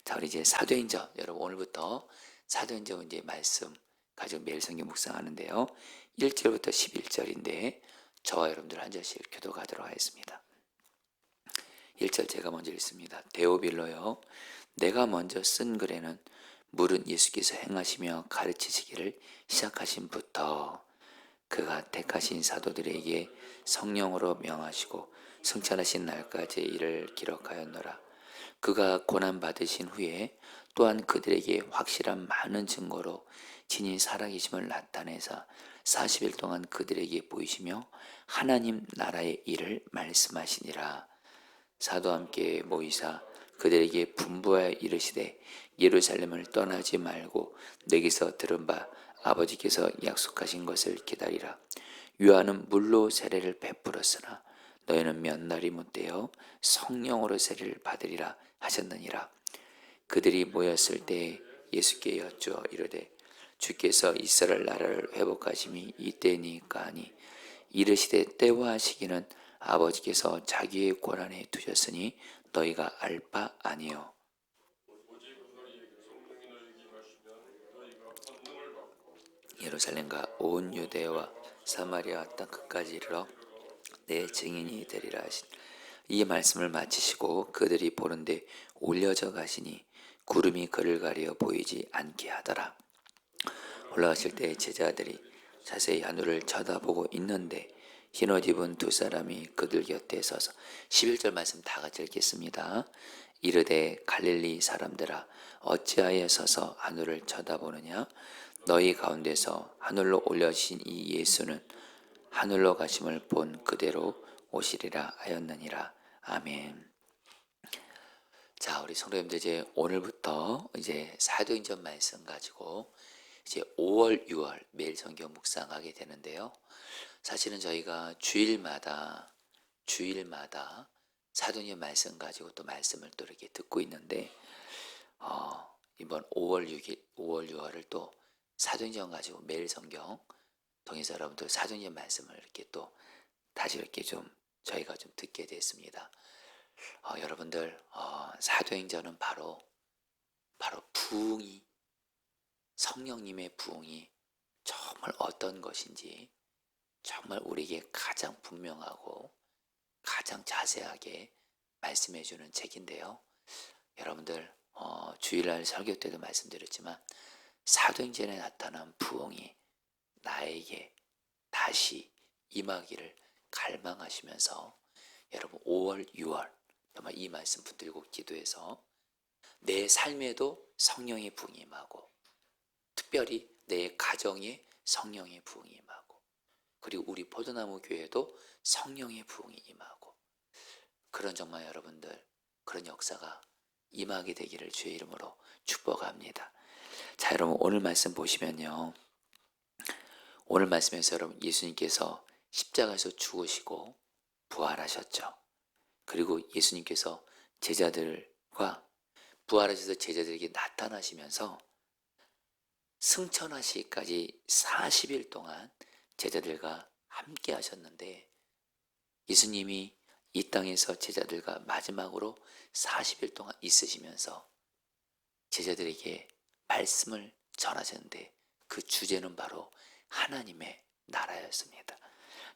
자, 우리 이제 사도행전, 여러분 오늘부터 사도행전 이제 말씀 가지고 매일 성경 묵상하는데요. 1절부터 11절인데 저와 여러분들 한 절씩 교독하도록 하겠습니다. 1절 제가 먼저 읽습니다. 데오빌로여, 내가 먼저 쓴 글에는 물은 예수께서 행하시며 가르치시기를 시작하신부터 그가 택하신 사도들에게 성령으로 명하시고 승천하신 날까지 이를 기록하였노라. 그가 고난받으신 후에 또한 그들에게 확실한 많은 증거로 진히 살아계심을 나타내사 40일 동안 그들에게 보이시며 하나님 나라의 일을 말씀하시니라. 사도와 함께 모이사 그들에게 분부하여 이르시되 예루살렘을 떠나지 말고 내게서 들은 바 아버지께서 약속하신 것을 기다리라. 요한은 물로 세례를 베풀었으나 너희는 몇 날이 못되어 성령으로 세례를 받으리라 하셨느니라. 그들이 모였을 때 예수께 여쭈어 이르되 주께서 이스라엘 나라를 회복하심이 이때니까 하니 이르시되 때와 시기는 아버지께서 자기의 권한에 두셨으니 너희가 알 바 아니요. 예루살렘과 온 유대와 사마리아 땅 끝까지 이르러 내 증인이 되리라 하신 이 말씀을 마치시고 그들이 보는데 올려져 가시니 구름이 그를 가려 보이지 않게 하더라. 올라가실 때 제자들이 자세히 하늘을 쳐다보고 있는데 흰옷 입은 두 사람이 그들 곁에 서서 11절 말씀 다 같이 읽겠습니다. 이르되 갈릴리 사람들아 어찌하여 서서 하늘을 쳐다보느냐. 너희 가운데서 하늘로 올려주신 이 예수는 하늘로 가심을 본 그대로 오시리라 하였느니라. 아멘. 자, 우리 성도님들 이제 오늘부터 이제 사도행전 말씀 가지고 이제 5월, 6월 매일 성경 묵상하게 되는데요. 사실은 저희가 주일마다 사도행전 말씀 가지고 또 말씀을 또 이렇게 듣고 있는데 이번 5월 6일, 5월 6월을 또 사도행전 가지고 매일 성경 통해서 여러분들 사도행전 말씀을 이렇게 또 다시 이렇게 좀 저희가 좀 듣게 됐습니다. 여러분들 사도행전은 바로 부흥이 성령님의 부흥이 정말 어떤 것인지 정말 우리에게 가장 분명하고 가장 자세하게 말씀해 주는 책인데요. 여러분들 주일날 설교 때도 말씀드렸지만 사도행전에 나타난 부흥이 나에게 다시 임하기를 갈망하시면서 여러분 5월, 6월 정말 이 말씀 붙들고 기도해서 내 삶에도 성령의 부흥이 임하고 특별히 내 가정에 성령의 부흥이 임하고 그리고 우리 포도나무 교회도 성령의 부흥이 임하고 그런 정말 여러분들 그런 역사가 임하게 되기를 주의 이름으로 축복합니다. 자, 여러분 오늘 말씀 보시면요. 오늘 말씀에서 여러분 예수님께서 십자가에서 죽으시고 부활하셨죠. 그리고 예수님께서 제자들과 부활하셔서 제자들에게 나타나시면서 승천하시기까지 40일 동안 제자들과 함께 하셨는데 예수님이 이 땅에서 제자들과 마지막으로 40일 동안 있으시면서 제자들에게 말씀을 전하셨는데 그 주제는 바로 하나님의 나라였습니다.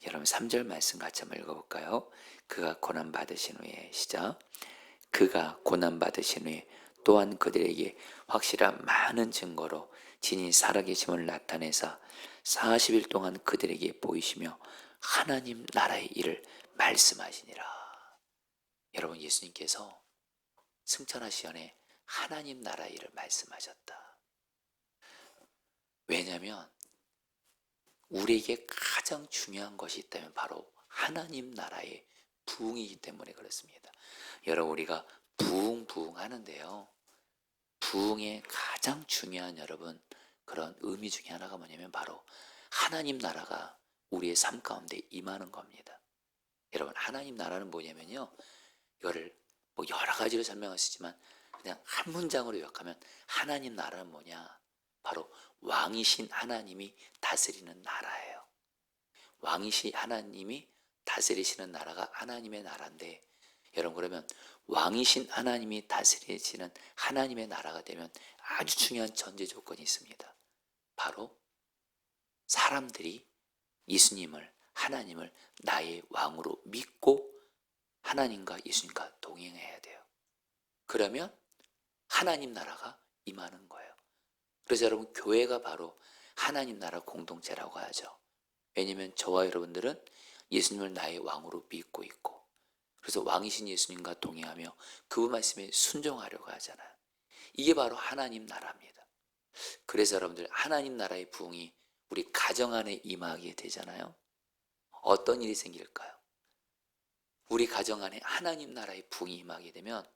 여러분 3절 말씀 같이 한번 읽어볼까요? 그가 고난받으신 후에 시작. 그가 고난받으신 후에 또한 그들에게 확실한 많은 증거로 진히 살아계심을 나타내사 40일 동안 그들에게 보이시며 하나님 나라의 일을 말씀하시니라. 여러분 예수님께서 승천하시 전에 하나님 나라의 일을 말씀하셨다. 왜냐하면 우리에게 가장 중요한 것이 있다면 바로 하나님 나라의 부흥이기 때문에 그렇습니다. 여러분 우리가 부흥 하는데요. 부흥의 가장 중요한 여러분 그런 의미 중에 하나가 뭐냐면 바로 하나님 나라가 우리의 삶 가운데 임하는 겁니다. 여러분 하나님 나라는 뭐냐면요. 이거를 뭐 여러 가지로 설명할 수 있지만 그냥 한 문장으로 요약하면 하나님 나라는 뭐냐? 바로 왕이신 하나님이 다스리는 나라예요. 왕이신 하나님이 다스리시는 나라가 하나님의 나라인데 여러분 그러면 왕이신 하나님이 다스리시는 하나님의 나라가 되면 아주 중요한 전제 조건이 있습니다. 바로 사람들이 예수님을, 하나님을 나의 왕으로 믿고 하나님과 예수님과 동행해야 돼요. 그러면 하나님 나라가 임하는 거예요. 그래서 여러분, 교회가 바로 하나님 나라 공동체라고 하죠. 왜냐하면 저와 여러분들은 예수님을 나의 왕으로 믿고 있고, 그래서 왕이신 예수님과 동행하며 그분 말씀에 순종하려고 하잖아요. 이게 바로 하나님 나라입니다. 그래서 여러분들, 하나님 나라의 부흥이 우리 가정 안에 임하게 되잖아요. 어떤 일이 생길까요? 우리 가정 안에 하나님 나라의 부흥이 임하게 되면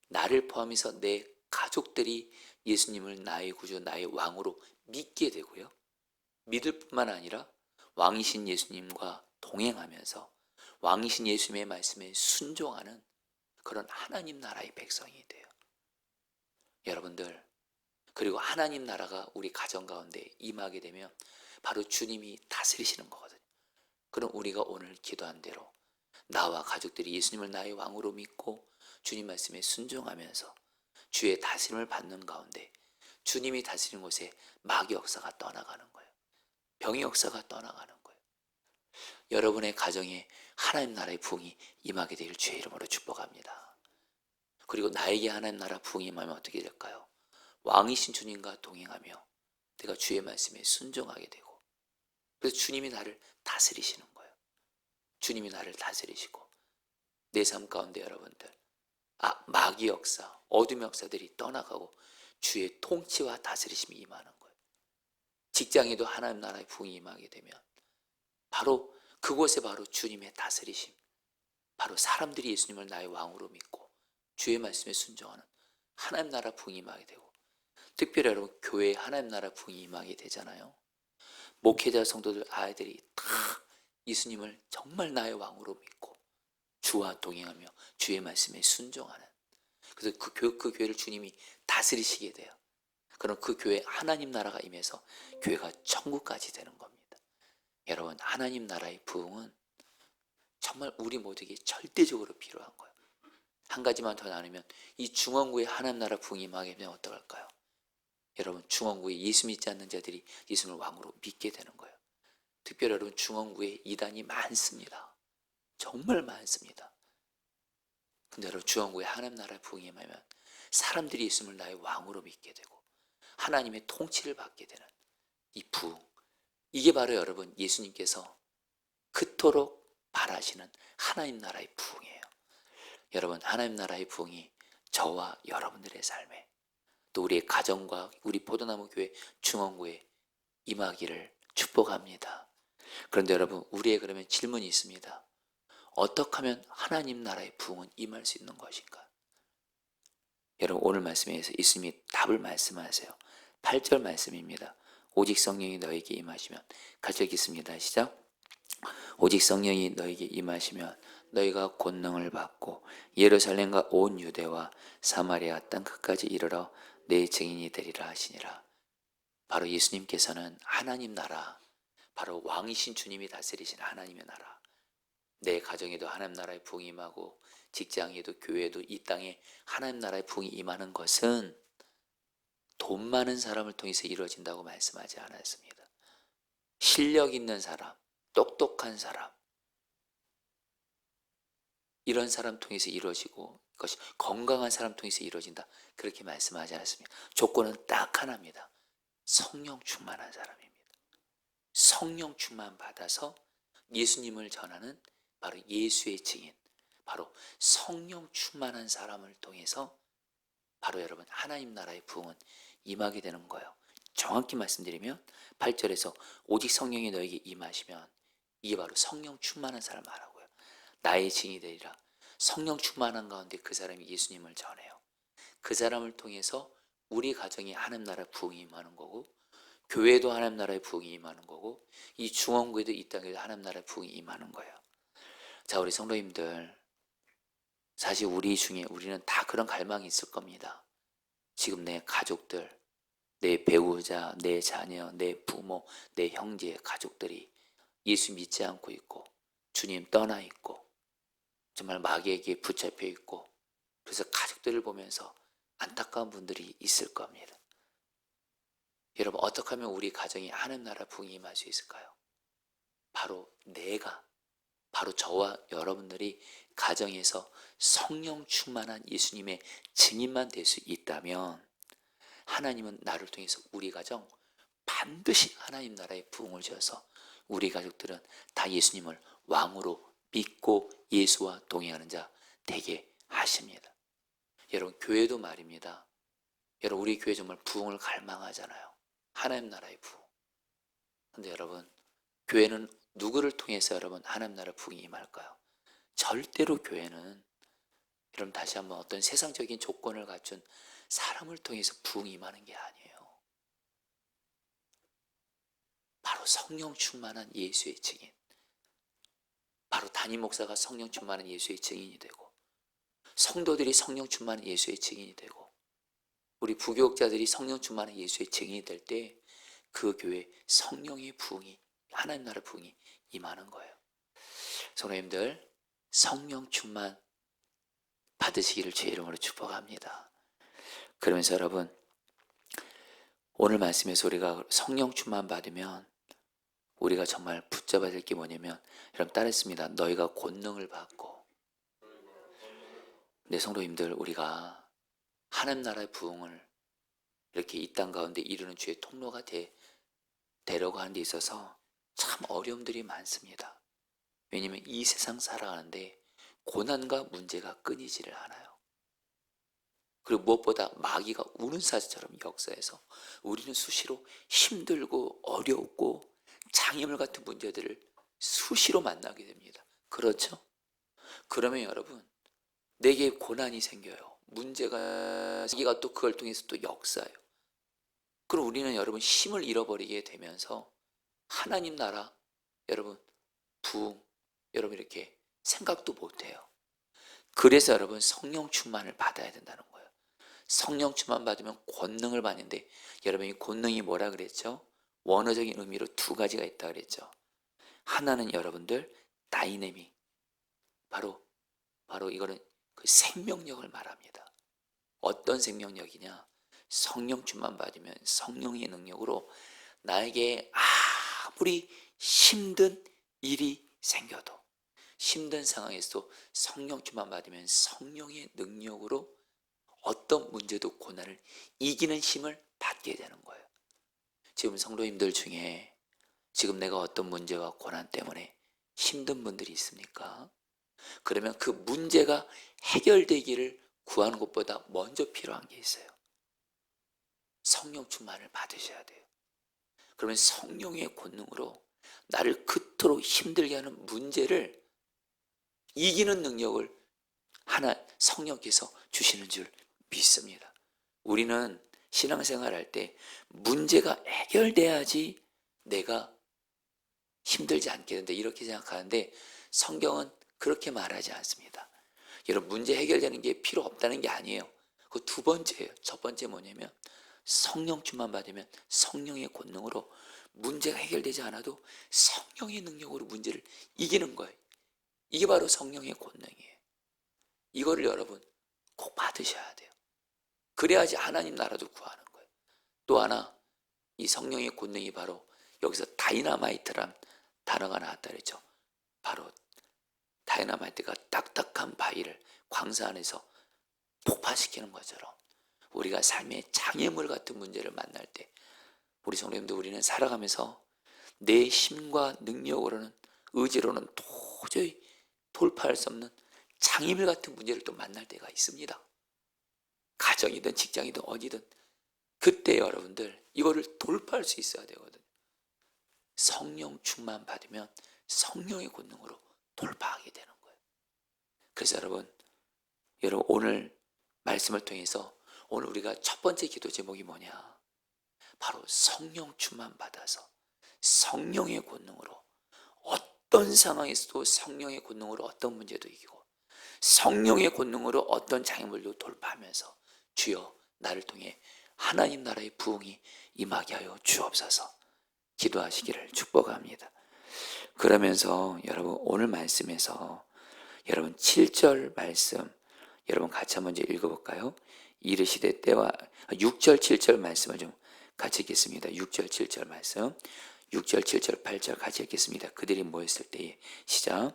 나를 포함해서 내 가족들이 예수님을 나의 구주, 나의 왕으로 믿게 되고요. 믿을 뿐만 아니라 왕이신 예수님과 동행하면서 왕이신 예수님의 말씀에 순종하는 그런 하나님 나라의 백성이 돼요. 여러분들, 그리고 하나님 나라가 우리 가정 가운데 임하게 되면 바로 주님이 다스리시는 거거든요. 그럼 우리가 오늘 기도한 대로 나와 가족들이 예수님을 나의 왕으로 믿고 주님 말씀에 순종하면서 주의 다스림을 받는 가운데 주님이 다스리는 곳에 마귀 역사가 떠나가는 거예요. 병의 역사가 떠나가는 거예요. 여러분의 가정에 하나님 나라의 부흥이 임하게 되길 주의 이름으로 축복합니다. 그리고 나에게 하나님 나라 부흥이 임하면 어떻게 될까요? 왕이신 주님과 동행하며 내가 주의 말씀에 순종하게 되고, 그래서 주님이 나를 다스리시는 거예요. 주님이 나를 다스리시고 내 삶 가운데 여러분들, 마귀 역사, 어둠의 역사들이 떠나가고 주의 통치와 다스리심이 임하는 거예요. 직장에도 하나님 나라의 부흥이 임하게 되면 바로 그곳에 바로 주님의 다스리심, 바로 사람들이 예수님을 나의 왕으로 믿고 주의 말씀에 순종하는 하나님 나라 부흥이 임하게 되고, 특별히 여러분, 교회에 하나님 나라 부흥이 임하게 되잖아요. 목회자 성도들 아이들이 다 예수님을 정말 나의 왕으로 믿고 주와 동행하며 주의 말씀에 순종하는, 그래서 그 교회를 주님이 다스리시게 돼요. 그럼 그 교회에 하나님 나라가 임해서 교회가 천국까지 되는 겁니다. 여러분, 하나님 나라의 부흥은 정말 우리 모두에게 절대적으로 필요한 거예요. 한 가지만 더 나누면 이 중원구에 하나님 나라 부흥이 임하게 되면 어떡할까요? 여러분, 중원구에 예수 믿지 않는 자들이 예수님을 왕으로 믿게 되는 거예요. 특별히 여러분, 중원구에 이단이 많습니다. 정말 많습니다. 근데 여러분, 중원구에 하나님 나라의 부흥이 임하면 사람들이 예수님을 나의 왕으로 믿게 되고 하나님의 통치를 받게 되는 이 부흥, 이게 바로 여러분, 예수님께서 그토록 바라시는 하나님 나라의 부흥이에요. 여러분, 하나님 나라의 부흥이 저와 여러분들의 삶에, 또 우리의 가정과 우리 포도나무 교회 중원구에 임하기를 축복합니다. 그런데 여러분, 우리의 그러면 질문이 있습니다. 어떻게 하면 하나님 나라의 부흥은 임할 수 있는 것인가? 여러분, 오늘 말씀에서 예수님이 답을 말씀하세요. 8절 말씀입니다. 오직 성령이 너에게 임하시면, 같이 읽겠습니다. 시작. 오직 성령이 너에게 임하시면 너희가 권능을 받고 예루살렘과 온 유대와 사마리아 땅 끝까지 이르러 내 증인이 되리라 하시니라. 바로 예수님께서는 하나님 나라, 바로 왕이신 주님이 다스리신 하나님의 나라, 내 가정에도 하나님 나라의 부흥이 임하고 직장에도 교회에도 이 땅에 하나님 나라의 부흥이 임하는 것은 돈 많은 사람을 통해서 이루어진다고 말씀하지 않았습니다. 실력 있는 사람, 똑똑한 사람, 이런 사람 통해서 이루어지고 그것이 건강한 사람 통해서 이루어진다, 그렇게 말씀하지 않았습니다. 조건은 딱 하나입니다. 성령 충만한 사람입니다. 성령 충만 받아서 예수님을 전하는 바로 예수의 증인, 바로 성령 충만한 사람을 통해서 바로 여러분, 하나님 나라의 부흥은 임하게 되는 거예요. 정확히 말씀드리면 8절에서 오직 성령이 너에게 임하시면, 이게 바로 성령 충만한 사람 말하고요. 나의 증인이 되리라. 성령 충만한 가운데 그 사람이 예수님을 전해요. 그 사람을 통해서 우리 가정이 하나님 나라 부흥이 임하는 거고, 교회도 하나님 나라의 부흥이 임하는 거고, 이 중원구에도 이 땅에도 하나님 나라의 부흥이 임하는 거예요. 자, 우리 성도님들, 사실 우리 중에 우리는 다 그런 갈망이 있을 겁니다. 지금 내 가족들, 내 배우자, 내 자녀, 내 부모, 내 형제, 가족들이 예수 믿지 않고 있고 주님 떠나 있고 정말 마귀에게 붙잡혀 있고 그래서 가족들을 보면서 안타까운 분들이 있을 겁니다. 여러분, 어떻게 하면 우리 가정이 하나님 나라 부흥이 임할 수 있을까요? 바로 저와 여러분들이 가정에서 성령 충만한 예수님의 증인만 될 수 있다면 하나님은 나를 통해서 우리 가정 반드시 하나님 나라의 부흥을 지어서 우리 가족들은 다 예수님을 왕으로 믿고 예수와 동행하는 자 되게 하십니다. 여러분, 교회도 말입니다. 여러분, 우리 교회 정말 부흥을 갈망하잖아요. 하나님 나라의 부흥. 근데 여러분, 교회는 누구를 통해서 여러분 하나님 나라 부흥이 임할까요? 절대로 교회는 여러분 다시 한번 어떤 세상적인 조건을 갖춘 사람을 통해서 부흥이 임하는 게 아니에요. 바로 성령 충만한 예수의 증인, 바로 담임 목사가 성령 충만한 예수의 증인이 되고, 성도들이 성령 충만한 예수의 증인이 되고, 우리 부교육자들이 성령 충만한 예수의 증인이 될 때 그 교회 성령의 부흥이, 하나님 나라 부흥이 임하는 거예요. 성도님들, 성령 충만 받으시기를 주의 이름으로 축복합니다. 그러면서 여러분, 오늘 말씀에서 우리가 성령 충만 받으면 우리가 정말 붙잡아야 될 게 뭐냐면, 여러분 따라했습니다. 너희가 권능을 받고. 네, 성도님들, 우리가 하나님 나라의 부흥을 이렇게 이 땅 가운데 이루는 주의 통로가 되려고 하는 데 있어서 참 어려움들이 많습니다. 왜냐하면 이 세상 살아가는데 고난과 문제가 끊이지를 않아요. 그리고 무엇보다 마귀가 우는 사자처럼 역사해서 우리는 수시로 힘들고 어렵고 장애물 같은 문제들을 수시로 만나게 됩니다. 그렇죠? 그러면 여러분, 내게 고난이 생겨요. 문제가 생기가 또 그걸 통해서 또 역사해요. 그럼 우리는 여러분 힘을 잃어버리게 되면서 하나님 나라, 여러분 부흥, 여러분 이렇게 생각도 못해요. 그래서 여러분 성령 충만을 받아야 된다는 거예요. 성령 충만 받으면 권능을 받는데, 여러분 이 권능이 뭐라 그랬죠? 원어적인 의미로 두 가지가 있다 그랬죠. 하나는 여러분들 다이내믹, 바로 이거는 그 생명력을 말합니다. 어떤 생명력이냐? 성령 충만 받으면 성령의 능력으로 나에게 아무리 힘든 일이 생겨도, 힘든 상황에서도 성령 충만 받으면 성령의 능력으로 어떤 문제도 고난을 이기는 힘을 받게 되는 거예요. 지금 성도님들 중에 지금 내가 어떤 문제와 고난 때문에 힘든 분들이 있습니까? 그러면 그 문제가 해결되기를 구하는 것보다 먼저 필요한 게 있어요. 성령 충만을 받으셔야 돼요. 그러면 성령의 권능으로 나를 그토록 힘들게 하는 문제를 이기는 능력을 성령께서 주시는 줄 믿습니다. 우리는 신앙생활 할 때 문제가 해결돼야지 내가 힘들지 않겠는데 이렇게 생각하는데, 성경은 그렇게 말하지 않습니다. 여러분, 문제 해결되는 게 필요 없다는 게 아니에요. 그 두 번째예요. 첫 번째 뭐냐면 성령 충만 받으면 성령의 권능으로 문제가 해결되지 않아도 성령의 능력으로 문제를 이기는 거예요. 이게 바로 성령의 권능이에요. 이거를 여러분 꼭 받으셔야 돼요. 그래야지 하나님 나라도 구하는 거예요. 또 하나, 이 성령의 권능이 바로 여기서 다이너마이트란 단어가 나왔다 그랬죠. 바로 다이너마이트가 딱딱한 바위를 광사 안에서 폭파시키는 것처럼 우리가 삶의 장애물 같은 문제를 만날 때, 우리 성도님들, 우리는 살아가면서 내 힘과 능력으로는, 의지로는 도저히 돌파할 수 없는 장애물 같은 문제를 또 만날 때가 있습니다. 가정이든 직장이든 어디든. 그때 여러분들 이거를 돌파할 수 있어야 되거든요. 성령 충만 받으면 성령의 권능으로 돌파하게 되는 거예요. 그래서 여러분 오늘 말씀을 통해서 오늘 우리가 첫 번째 기도 제목이 뭐냐? 바로 성령 충만 받아서 성령의 권능으로 어떤 상황에서도 성령의 권능으로 어떤 문제도 이기고 성령의 권능으로 어떤 장애물도 돌파하면서 주여 나를 통해 하나님 나라의 부흥이 임하게 하여 주옵소서 기도하시기를 축복합니다. 그러면서 여러분 오늘 말씀에서 여러분 7절 말씀 여러분 같이 한번 이제 읽어볼까요? 이르시되 때와 6절 7절 말씀을 좀 같이 읽겠습니다. 6절 7절 말씀, 6절 7절 8절 같이 읽겠습니다. 그들이 모였을 때에 시작.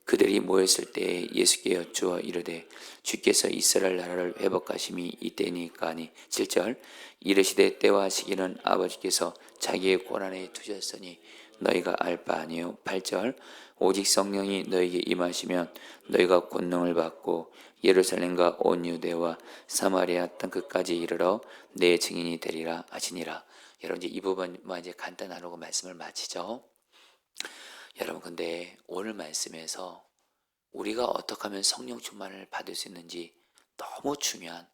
그들이 모였을 때에 예수께 여쭈어 이르되 주께서 이스라엘 나라를 회복하심이 이때니까 하니 7절. 이르시되 때와 시기는 아버지께서 자기의 권한에 두셨으니 너희가 알 바 아니요. 8절. 오직 성령이 너희에게 임하시면 너희가 권능을 받고 예루살렘과 온 유대와 사마리아 땅 끝까지 이르러 내 증인이 되리라 하시니라. 여러분 이제 이 부분만 이제 간단 나누고 말씀을 마치죠. 여러분 근데 오늘 말씀에서 우리가 어떻게 하면 성령 충만을 받을 수 있는지 너무 중요한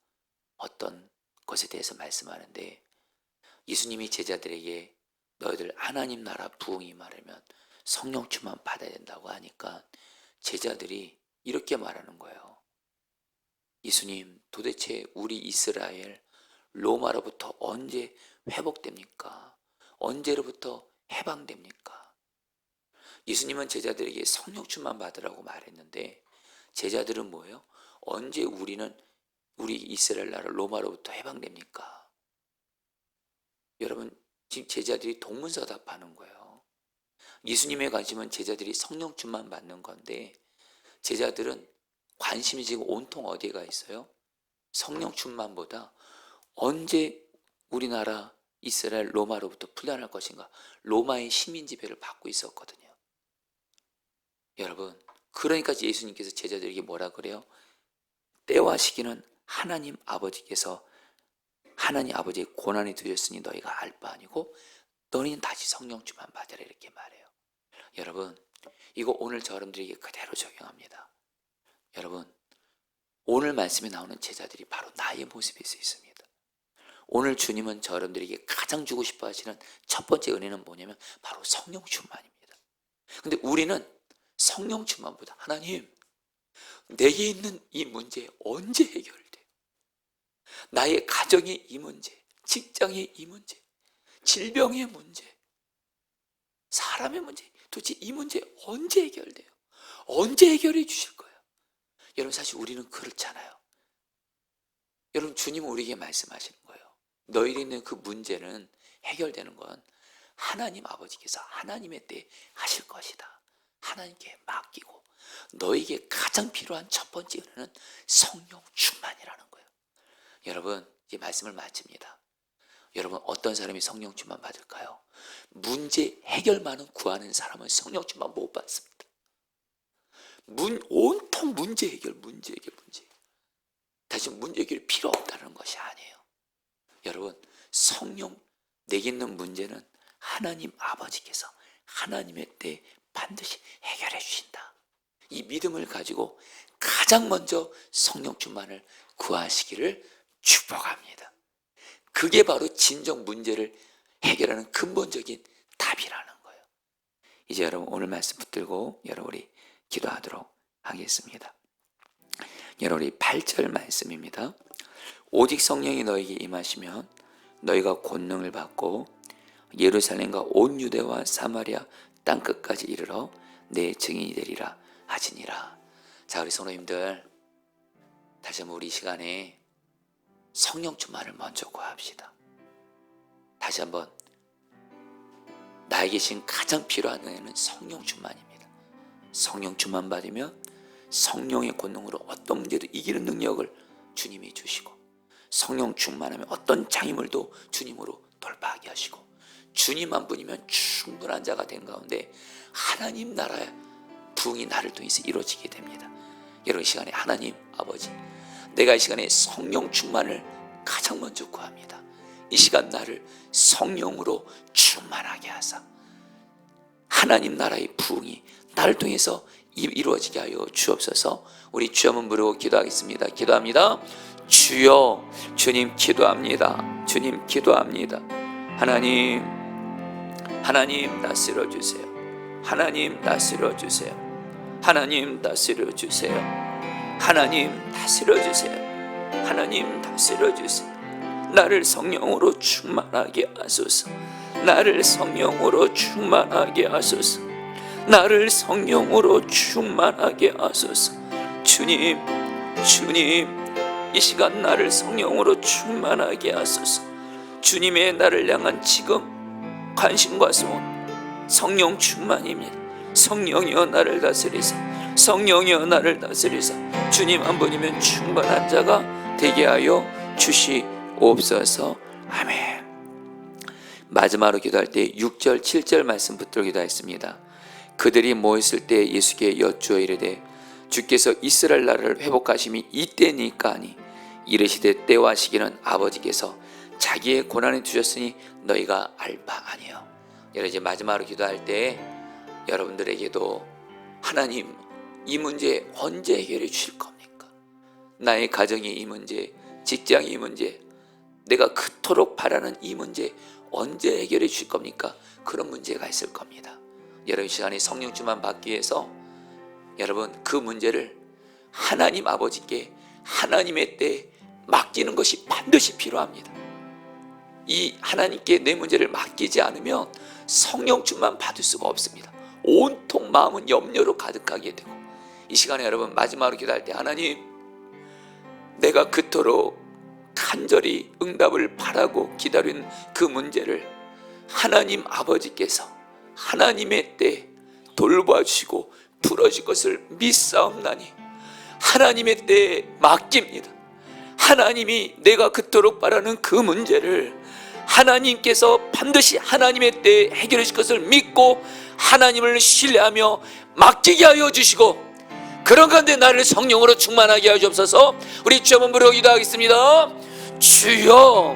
어떤 것에 대해서 말씀하는데, 예수님이 제자들에게 너희들 하나님 나라 부흥이 말하면 성령 충만 받아야 된다고 하니까 제자들이 이렇게 말하는 거예요. 예수님, 도대체 우리 이스라엘 로마로부터 언제 회복됩니까? 언제로부터 해방됩니까? 예수님은 제자들에게 성령 충만 받으라고 말했는데 제자들은 뭐예요? 언제 우리 이스라엘 나라 로마로부터 해방됩니까? 여러분 지금 제자들이 동문서답하는 거예요. 예수님의 관심은 제자들이 성령 충만 받는 건데 제자들은 관심이 지금 온통 어디에 가 있어요? 성령 충만보다 언제 우리나라 이스라엘 로마로부터 풀려날 것인가, 로마의 식민 지배를 받고 있었거든요. 여러분 그러니까 예수님께서 제자들에게 뭐라 그래요? 때와 시기는 하나님 아버지께서 하나님 아버지의 고난이 두셨으니 너희가 알 바 아니고 너희는 다시 성령 충만 받으라 이렇게 말해요. 여러분 이거 오늘 저 여러분들에게 그대로 적용합니다. 여러분 오늘 말씀에 나오는 제자들이 바로 나의 모습일 수 있습니다. 오늘 주님은 저 여러분들에게 가장 주고 싶어 하시는 첫 번째 은혜는 뭐냐면 바로 성령 충만입니다. 근데 우리는 성령 충만보다 하나님 내게 있는 이 문제 언제 해결돼? 나의 가정의 이 문제, 직장의 이 문제, 질병의 문제, 사람의 문제, 도대체 이 문제 언제 해결돼요? 언제 해결해 주실 거예요? 여러분 사실 우리는 그렇잖아요. 여러분 주님은 우리에게 말씀하시는 거예요. 너희들이 있는 그 문제는 해결되는 건 하나님 아버지께서 하나님의 때에 하실 것이다. 하나님께 맡기고 너에게 가장 필요한 첫 번째 은혜는 성령 충만이라는 거예요. 여러분 이 말씀을 마칩니다. 여러분 어떤 사람이 성령 충만 받을까요? 문제 해결만은 구하는 사람은 성령 충만 못 받습니다. 온통 문제 해결. 다시 문제 해결이 필요 없다는 것이 아니에요. 여러분 성령 내게 있는 문제는 하나님 아버지께서 하나님의 때에 반드시 해결해 주신다. 이 믿음을 가지고 가장 먼저 성령 충만을 구하시기를 축복합니다. 그게 바로 진정 문제를 해결하는 근본적인 답이라는 거예요. 이제 여러분 오늘 말씀 붙들고 여러분 우리 기도하도록 하겠습니다. 여러분 우리 8절 말씀입니다. 오직 성령이 너에게 임하시면 너희가 권능을 받고 예루살렘과 온 유대와 사마리아 땅끝까지 이르러 내 증인이 되리라 하시니라. 자 우리 성도님들 다시 한번 우리 이 시간에 성령 충만을 먼저 구합시다. 다시 한번 나에게 지금 가장 필요한 은혜는 성령 충만입니다. 성령 충만 받으면 성령의 권능으로 어떤 문제도 이기는 능력을 주님이 주시고 성령 충만하면 어떤 장애물도 주님으로 돌파하게 하시고 주님 한 분이면 충분한 자가 된 가운데 하나님 나라의 부흥이 나를 통해서 이루어지게 됩니다. 여러분 이 시간에 하나님 아버지 내가 이 시간에 성령 충만을 가장 먼저 구합니다. 이 시간 나를 성령으로 충만하게 하사 하나님 나라의 부흥이 나를 통해서 이루어지게 하여 주옵소서. 우리 주 한번 부르고 기도하겠습니다. 기도합니다. 주여, 주님 기도합니다. 주님 기도합니다. 하나님 다스려 주세요. 하나님 다스려 주세요. 하나님 다스려 주세요. 하나님 다스려 주세요. 하나님 다스려 주세요. 나를 성령으로 충만하게 하소서. 나를 성령으로 충만하게 하소서. 나를 성령으로 충만하게 하소서. 주님 주님, 이 시간 나를 성령으로 충만하게 하소서. 주님의 나를 향한 지금 관심과 소원, 성령 충만입니다. 성령이여 나를 다스리사, 성령이여 나를 다스리사. 주님 한 분이면 충만한 자가 되게 하여 주시옵소서. 아멘. 마지막으로 기도할 때 6절 7절 말씀 붙들어 기도했습니다. 그들이 모였을 때 예수께 여쭈어 이르되 주께서 이스라엘 나라를 회복하심이 이때니까 하니 이르시되 때와 시기는 아버지께서 자기의 고난에 두셨으니 너희가 알 바 아니요. 여러분, 이제 마지막으로 기도할 때 여러분들에게도 하나님, 이 문제 언제 해결해 주실 겁니까? 나의 가정의 이 문제, 직장의 이 문제, 내가 그토록 바라는 이 문제 언제 해결해 주실 겁니까? 그런 문제가 있을 겁니다. 여러분, 시간에 성령 충만 받기 위해서 여러분 그 문제를 하나님 아버지께 하나님의 때에 맡기는 것이 반드시 필요합니다. 이 하나님께 내 문제를 맡기지 않으면 성령 충만 받을 수가 없습니다. 온통 마음은 염려로 가득하게 되고, 이 시간에 여러분 마지막으로 기도할 때 하나님, 내가 그토록 간절히 응답을 바라고 기다리는 그 문제를 하나님 아버지께서 하나님의 때에 돌봐주시고 풀어줄 것을 믿사옵나니 하나님의 때에 맡깁니다. 하나님이 내가 그토록 바라는 그 문제를 하나님께서 반드시 하나님의 때에 해결해 줄 것을 믿고 하나님을 신뢰하며 맡기게 하여 주시고, 그런 가운데 나를 성령으로 충만하게 하여 주옵소서. 우리 주 한번 부르고 기도하겠습니다. 주여,